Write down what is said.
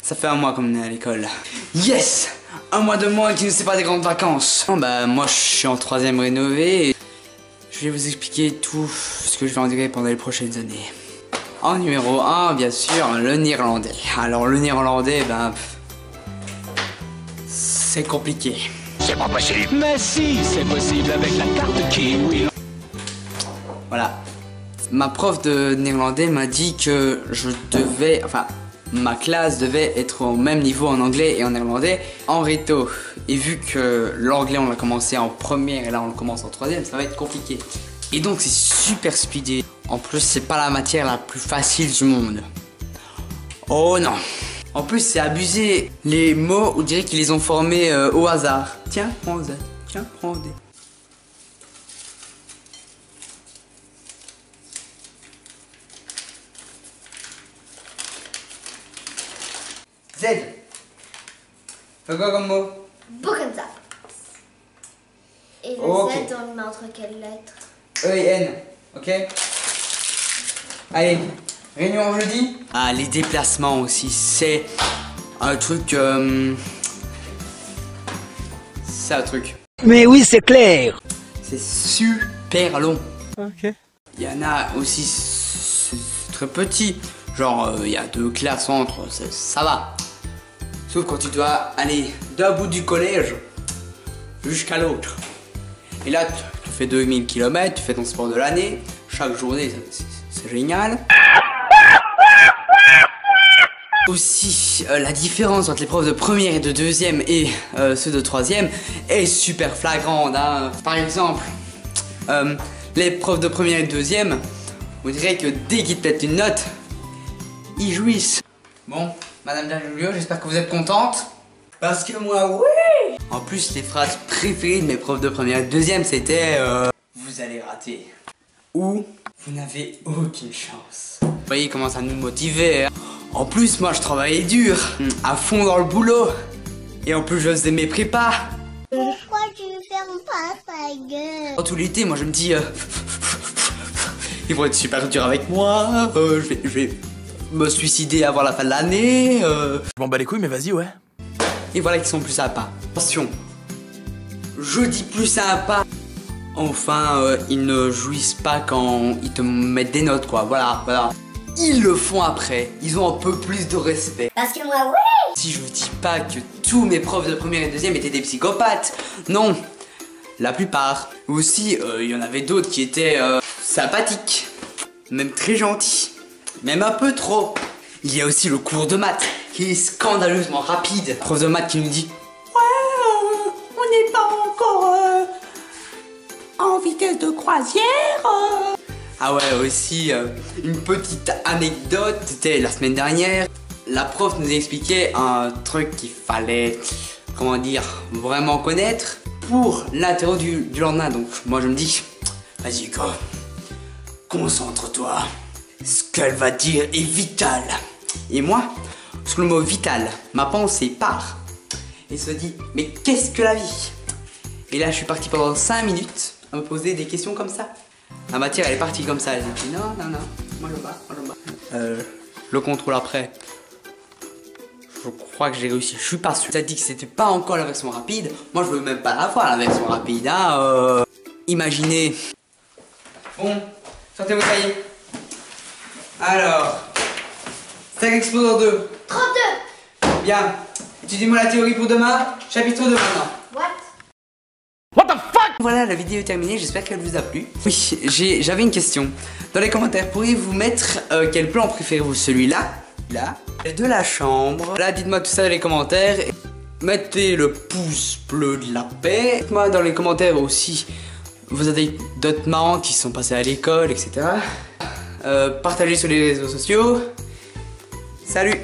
Ça fait un mois qu'on est à l'école. Yes! Un mois de moins qui ne sait pas des grandes vacances. Bon, bah moi je suis en 3ème rénové et je vais vous expliquer tout ce que je vais endurer pendant les prochaines années. En numéro 1, bien sûr, le néerlandais. Alors le néerlandais, ben... c'est compliqué. C'est pas possible. Mais si, c'est possible avec la carte Kiwi. Voilà. Ma prof de néerlandais m'a dit que je devais... Enfin, ma classe devait être au même niveau en anglais et en néerlandais en réto. Et vu que l'anglais on l'a commencé en première et là on le commence en 3ème, ça va être compliqué. Et donc c'est super speedé. En plus c'est pas la matière la plus facile du monde. Oh non. En plus c'est abusé. Les mots on dirait qu'ils les ont formés au hasard. Tiens, prends Z. Tiens, prends D. Z. Fais quoi comme mot? Boekenzak. Et le Okay. Z, on le met entre quelles lettres? E et N, ok? Allez, réunion jeudi. Ah, les déplacements aussi, c'est un truc... c'est un truc. Mais oui, c'est clair. C'est super long. Ok. Il y en a aussi très petit. Genre, il y a 2 classes entre, ça va. Sauf quand tu dois aller d'un bout du collège jusqu'à l'autre. Et là, tu fais 2000 km, tu fais ton sport de l'année. Chaque journée, c'est génial. Aussi, la différence entre les profs de première et de 2ème et ceux de 3ème est super flagrante. Hein. Par exemple, les profs de première et de 2ème, on dirait que dès qu'ils te mettent une note, ils jouissent. Bon, Madame Julio, j'espère que vous êtes contente. Parce que moi, oui. En plus, les phrases préférées de mes profs de première et de 2ème, c'était vous allez rater. Ou vous n'avez aucune chance. Vous voyez comment ça nous motivait. Hein. En plus, moi, je travaillais dur, à fond dans le boulot. Et en plus, je faisais mes prépas. Pourquoi tu fermes pas ta gueule? Tout l'été, moi, je me dis... ils vont être super durs avec moi. Je vais me suicider avant la fin de l'année. Je m'en bats les couilles, mais vas-y, ouais. Et voilà qu'ils sont plus sympas. Attention, je dis plus sympa. Enfin, ils ne jouissent pas quand ils te mettent des notes, quoi. Voilà. Ils le font après. Ils ont un peu plus de respect. Parce que moi, oui. Si je vous dis pas que tous mes profs de première et de 2ème étaient des psychopathes. Non, la plupart. Aussi, il y en avait d'autres qui étaient sympathiques. Même très gentils. Même un peu trop. Il y a aussi le cours de maths qui est scandaleusement rapide. Prof de maths qui nous dit ouais, on n'est pas encore en vitesse de croisière. Ah ouais, aussi une petite anecdote, c'était la semaine dernière. La prof nous expliquait un truc qu'il fallait, comment dire, vraiment connaître pour l'interro du lendemain. Donc moi je me dis, vas-y go, concentre-toi. Ce qu'elle va dire est vital. Et moi, sous le mot vital, ma pensée part et se dit, mais qu'est-ce que la vie? Et là, je suis parti pendant 5 minutes à me poser des questions comme ça. La matière, elle est partie comme ça. Elle me dit, non, moi je bats. Le contrôle après, je crois que j'ai réussi, je suis pas sûr. Ça dit que c'était pas encore la version rapide. Moi, je veux même pas la voir, la version rapide. Hein, imaginez. Bon, sortez vos cahiers. Alors, 5 expos en 2. 32. Bien. Étudiez-moi la théorie pour demain. Chapitre 2 maintenant. What? Voilà, la vidéo est terminée. J'espère qu'elle vous a plu. Oui, j'avais une question. Dans les commentaires, pourriez-vous mettre quel plan préférez-vous? Celui-là, là, de la chambre. Là, dites-moi tout ça dans les commentaires. Mettez le pouce bleu de la paix. Dites-moi dans les commentaires aussi vos anecdotes marrantes qui sont passées à l'école, etc. Partagez sur les réseaux sociaux. Salut!